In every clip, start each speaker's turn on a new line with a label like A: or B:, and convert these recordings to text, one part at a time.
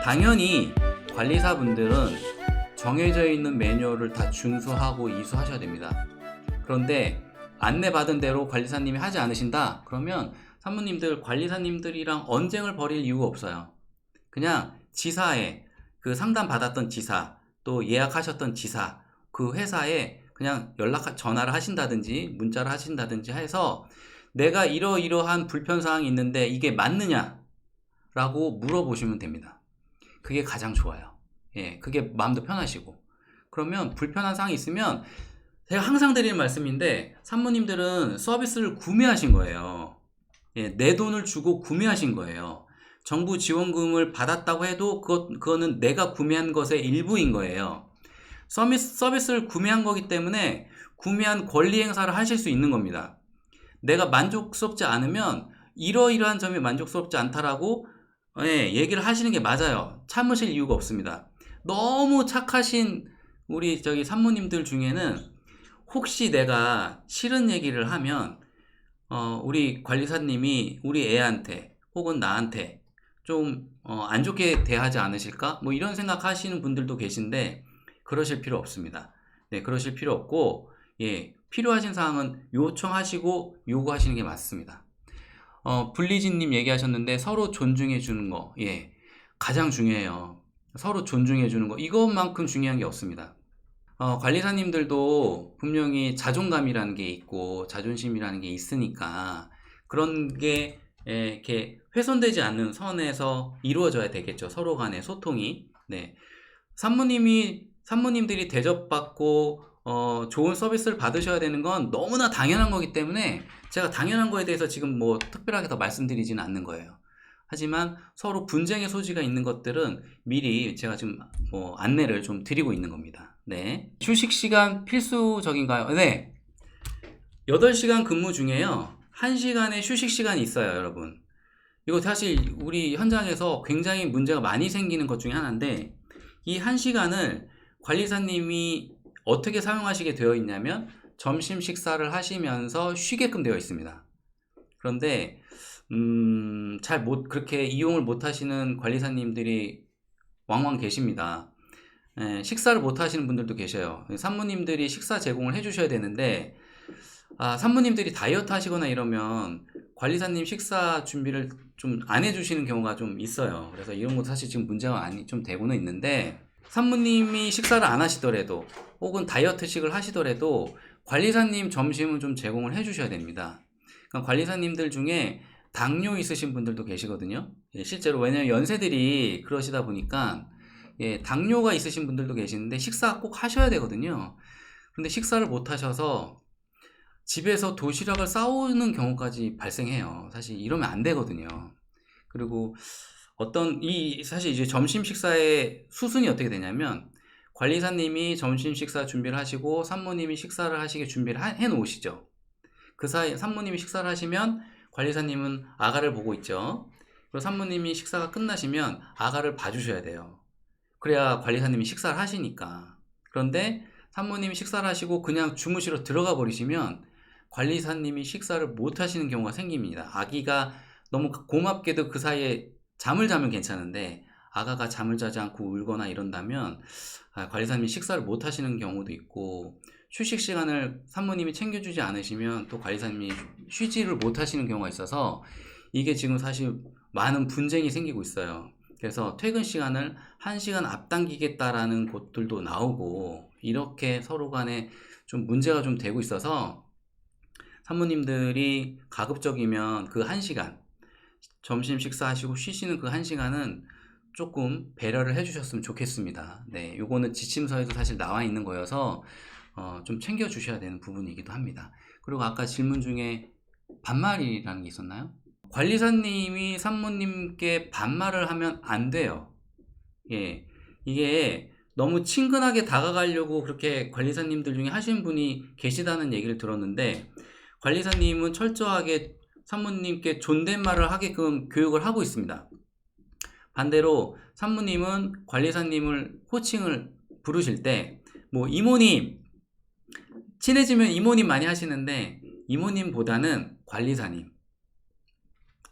A: 당연히 관리사분들은 정해져 있는 매뉴얼을 다 준수하고 이수하셔야 됩니다. 그런데 안내받은 대로 관리사님이 하지 않으신다? 그러면 사모님들, 관리사님들이랑 언쟁을 벌일 이유가 없어요. 그냥 지사에, 그 상담 받았던 지사, 또 예약하셨던 지사, 그 회사에 그냥 전화를 하신다든지 문자를 하신다든지 해서 내가 이러이러한 불편사항이 있는데 이게 맞느냐? 라고 물어보시면 됩니다. 그게 가장 좋아요. 예, 그게 마음도 편하시고. 그러면 불편한 사항이 있으면 제가 항상 드리는 말씀인데 산모님들은 서비스를 구매하신 거예요. 예, 내 돈을 주고 구매하신 거예요. 정부 지원금을 받았다고 해도 그거는 내가 구매한 것의 일부인 거예요. 서비스를 구매한 거기 때문에 구매한 권리 행사를 하실 수 있는 겁니다. 내가 만족스럽지 않으면 이러이러한 점이 만족스럽지 않다라고 얘기를 하시는 게 맞아요. 참으실 이유가 없습니다. 너무 착하신 우리 산모님들 중에는 혹시 내가 싫은 얘기를 하면 우리 관리사님이 우리 애한테 혹은 나한테 좀 안 좋게 대하지 않으실까? 뭐 이런 생각하시는 분들도 계신데 그러실 필요 없습니다. 네, 그러실 필요 없고 예, 필요하신 사항은 요청하시고 요구하시는 게 맞습니다. 블리진님 얘기하셨는데 서로 존중해 주는 거, 예, 가장 중요해요. 서로 존중해 주는 거, 이것만큼 중요한 게 없습니다. 관리사님들도 분명히 자존감이라는 게 있고 자존심이라는 게 있으니까 그런 게 이렇게 훼손되지 않는 선에서 이루어져야 되겠죠. 서로 간의 소통이. 네. 산모님들이 대접받고 좋은 서비스를 받으셔야 되는 건 너무나 당연한 거기 때문에 제가 당연한 거에 대해서 지금 뭐 특별하게 더 말씀드리지는 않는 거예요. 하지만 서로 분쟁의 소지가 있는 것들은 미리 제가 지금 뭐 안내를 좀 드리고 있는 겁니다. 네. 휴식 시간 필수적인가요? 네. 8시간 근무 중에요. 1시간의 휴식 시간이 있어요, 여러분. 이거 사실 우리 현장에서 굉장히 문제가 많이 생기는 것 중에 하나인데 이 1시간을 관리사님이 어떻게 사용하시게 되어 있냐면 점심 식사를 하시면서 쉬게끔 되어 있습니다. 그런데 그렇게 이용을 못 하시는 관리사님들이 왕왕 계십니다. 식사를 못 하시는 분들도 계셔요. 산모님들이 식사 제공을 해 주셔야 되는데 산모님들이 다이어트 하시거나 이러면 관리사님 식사 준비를 좀 안 해주시는 경우가 좀 있어요. 그래서 이런 것도 사실 지금 문제가 좀 되고는 있는데 산모님이 식사를 안 하시더라도 혹은 다이어트식을 하시더라도 관리사님 점심은 좀 제공을 해 주셔야 됩니다. 그러니까 관리사님들 중에 당뇨 있으신 분들도 계시거든요. 예, 실제로 왜냐면 연세들이 그러시다 보니까 예, 당뇨가 있으신 분들도 계시는데 식사 꼭 하셔야 되거든요. 근데 식사를 못 하셔서 집에서 도시락을 싸오는 경우까지 발생해요. 사실 이러면 안 되거든요. 그리고 사실 이제 점심 식사의 수순이 어떻게 되냐면 관리사님이 점심 식사 준비를 하시고 산모님이 식사를 하시게 준비를 해 놓으시죠. 그 사이 산모님이 식사를 하시면 관리사님은 아가를 보고 있죠. 그리고 산모님이 식사가 끝나시면 아가를 봐주셔야 돼요. 그래야 관리사님이 식사를 하시니까. 그런데 산모님이 식사를 하시고 그냥 주무시러 들어가 버리시면 관리사님이 식사를 못 하시는 경우가 생깁니다. 아기가 너무 고맙게도 그 사이에 잠을 자면 괜찮은데 아가가 잠을 자지 않고 울거나 이런다면 관리사님이 식사를 못 하시는 경우도 있고 휴식 시간을 산모님이 챙겨주지 않으시면 또 관리사님이 쉬지를 못 하시는 경우가 있어서 이게 지금 사실 많은 분쟁이 생기고 있어요. 그래서 퇴근 시간을 1시간 앞당기겠다라는 곳들도 나오고 이렇게 서로 간에 좀 문제가 좀 되고 있어서 산모님들이 가급적이면 그 1시간 점심 식사하시고 쉬시는 그 1시간은 조금 배려를 해주셨으면 좋겠습니다. 네, 요거는 지침서에도 사실 나와 있는 거여서 좀 챙겨주셔야 되는 부분이기도 합니다. 그리고 아까 질문 중에 반말이라는 게 있었나요? 관리사님이 산모님께 반말을 하면 안 돼요. 예, 이게 너무 친근하게 다가가려고 그렇게 관리사님들 중에 하신 분이 계시다는 얘기를 들었는데 관리사님은 철저하게 산모님께 존댓말을 하게끔 교육을 하고 있습니다. 반대로 산모님은 관리사님을 호칭을 부르실 때 뭐 이모님, 친해지면 이모님 많이 하시는데 이모님보다는 관리사님,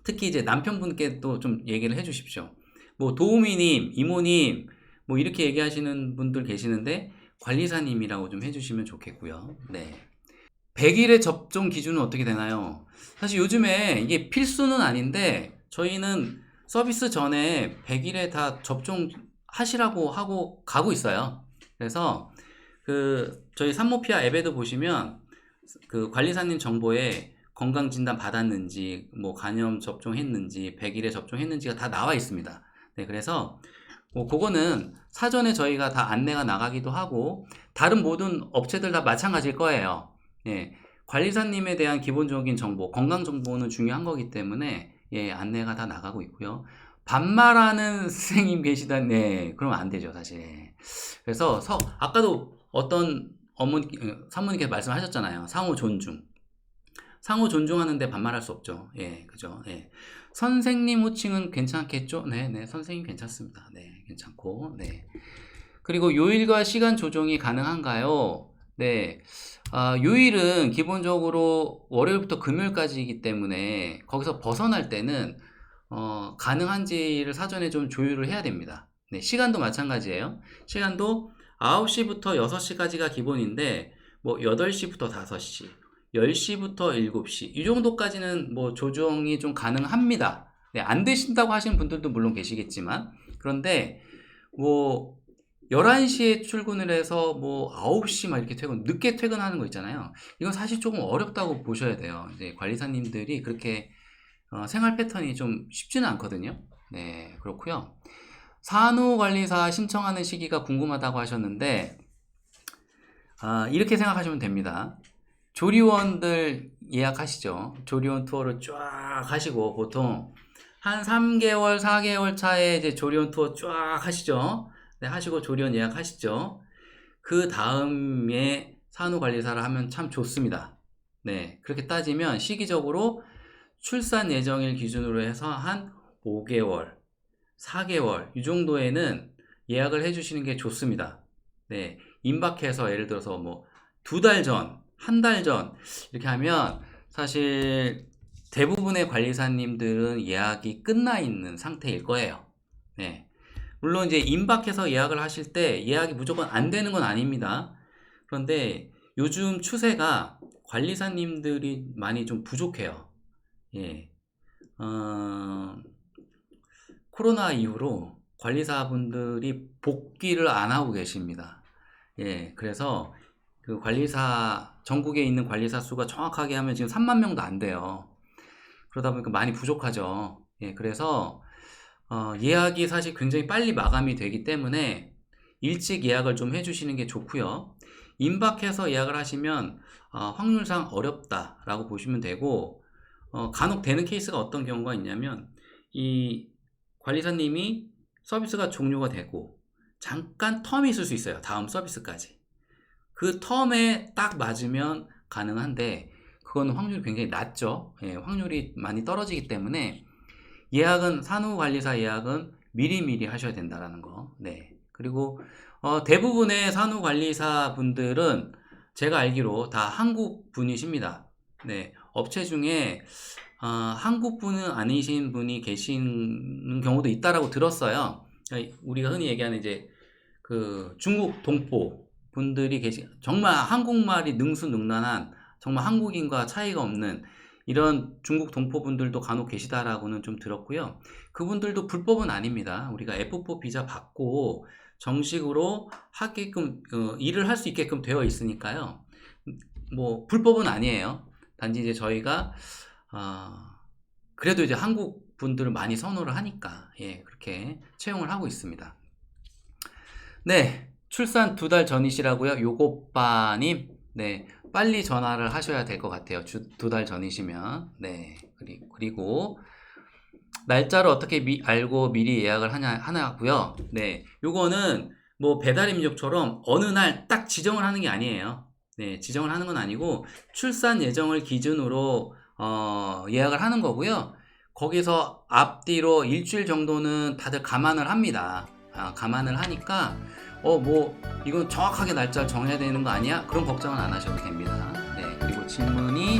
A: 특히 이제 남편분께 또 좀 얘기를 해 주십시오. 뭐 도우미님, 이모님 뭐 이렇게 얘기하시는 분들 계시는데 관리사님이라고 좀 해주시면 좋겠고요. 네. 100일의 접종 기준은 어떻게 되나요? 사실 요즘에 이게 필수는 아닌데 저희는 서비스 전에 100일에 다 접종하시라고 하고 가고 있어요. 그래서 저희 산모피아 앱에도 보시면 그 관리사님 정보에 건강진단 받았는지, 뭐 간염 접종했는지, 100일에 접종했는지가 다 나와 있습니다. 네, 그래서 뭐 그거는 사전에 저희가 다 안내가 나가기도 하고 다른 모든 업체들 다 마찬가지일 거예요. 예, 관리사님에 대한 기본적인 정보, 건강 정보는 중요한 거기 때문에 예, 안내가 다 나가고 있고요. 반말하는 선생님 계시다, 네, 그러면 안 되죠, 사실. 그래서 아까도 어떤 사모님께서 말씀하셨잖아요. 상호 존중. 상호 존중하는데 반말할 수 없죠. 예, 그죠. 예. 선생님 호칭은 괜찮겠죠? 네, 네, 선생님 괜찮습니다. 네, 괜찮고, 네. 그리고 요일과 시간 조정이 가능한가요? 네. 요일은 기본적으로 월요일부터 금요일까지이기 때문에 거기서 벗어날 때는 가능한지를 사전에 좀 조율을 해야 됩니다. 네, 시간도 마찬가지예요. 시간도 9시부터 6시까지가 기본인데 뭐 8시부터 5시, 10시부터 7시 이 정도까지는 뭐 조정이 좀 가능합니다. 네, 안 되신다고 하시는 분들도 물론 계시겠지만 그런데 뭐 11시에 출근을 해서 뭐 9시 막 이렇게 늦게 퇴근하는 거 있잖아요. 이건 사실 조금 어렵다고 보셔야 돼요. 이제 관리사님들이 그렇게 생활 패턴이 좀 쉽지는 않거든요. 네, 그렇고요. 산후관리사 신청하는 시기가 궁금하다고 하셨는데 이렇게 생각하시면 됩니다. 조리원들 예약하시죠. 조리원 투어를 쫙 하시고 보통 한 3개월, 4개월 차에 이제 조리원 투어 쫙 하시죠. 네, 하시고 조리원 예약하시죠. 그 다음에 산후관리사를 하면 참 좋습니다. 네, 그렇게 따지면 시기적으로 출산 예정일 기준으로 해서 한 5개월, 4개월 이 정도에는 예약을 해주시는 게 좋습니다. 네, 임박해서 예를 들어서 뭐 2달 전, 1달 전 이렇게 하면 사실 대부분의 관리사님들은 예약이 끝나 있는 상태일 거예요. 네, 물론 이제 임박해서 예약을 하실 때 예약이 무조건 안 되는 건 아닙니다. 그런데 요즘 추세가 관리사님들이 많이 좀 부족해요. 예. 코로나 이후로 관리사분들이 복귀를 안 하고 계십니다. 예, 그래서 그 관리사, 전국에 있는 관리사 수가 정확하게 하면 지금 3만 명도 안 돼요. 그러다 보니까 많이 부족하죠. 예, 그래서 예약이 사실 굉장히 빨리 마감이 되기 때문에 일찍 예약을 좀 해주시는 게 좋고요. 임박해서 예약을 하시면 확률상 어렵다라고 보시면 되고 간혹 되는 케이스가 어떤 경우가 있냐면 이 관리사님이 서비스가 종료가 되고 잠깐 텀이 있을 수 있어요. 다음 서비스까지. 그 텀에 딱 맞으면 가능한데 그건 확률이 굉장히 낮죠. 예, 확률이 많이 떨어지기 때문에 예약은 산후관리사 예약은 미리미리 하셔야 된다라는 거. 네. 그리고 대부분의 산후관리사 분들은 제가 알기로 다 한국 분이십니다. 네. 업체 중에 한국 분은 아니신 분이 계시는 경우도 있다라고 들었어요. 우리가 흔히 얘기하는 이제 그 중국 동포 분들이 정말 한국말이 능수능란한 정말 한국인과 차이가 없는 이런 중국 동포 분들도 간혹 계시다라고는 좀 들었고요. 그분들도 불법은 아닙니다. 우리가 F4 비자 받고 정식으로 하게끔 일을 할 수 있게끔 되어 있으니까요. 뭐 불법은 아니에요. 단지 이제 저희가 그래도 이제 한국 분들을 많이 선호를 하니까 예, 그렇게 채용을 하고 있습니다. 네, 출산 2달 전이시라고요? 요고빠님, 네, 빨리 전화를 하셔야 될 것 같아요. 2달 전이시면. 네, 그리고 날짜를 어떻게 알고 미리 예약을 하냐고요? 네, 요거는 뭐 배달 임족처럼 어느 날 딱 지정을 하는 게 아니에요. 네, 지정을 하는 건 아니고 출산 예정을 기준으로 예약을 하는 거고요. 거기서 앞뒤로 일주일 정도는 다들 감안을 합니다. 감안을 하니까 뭐 이건 정확하게 날짜를 정해야 되는 거 아니야? 그런 걱정은 안 하셔도 됩니다. 네, 그리고 질문이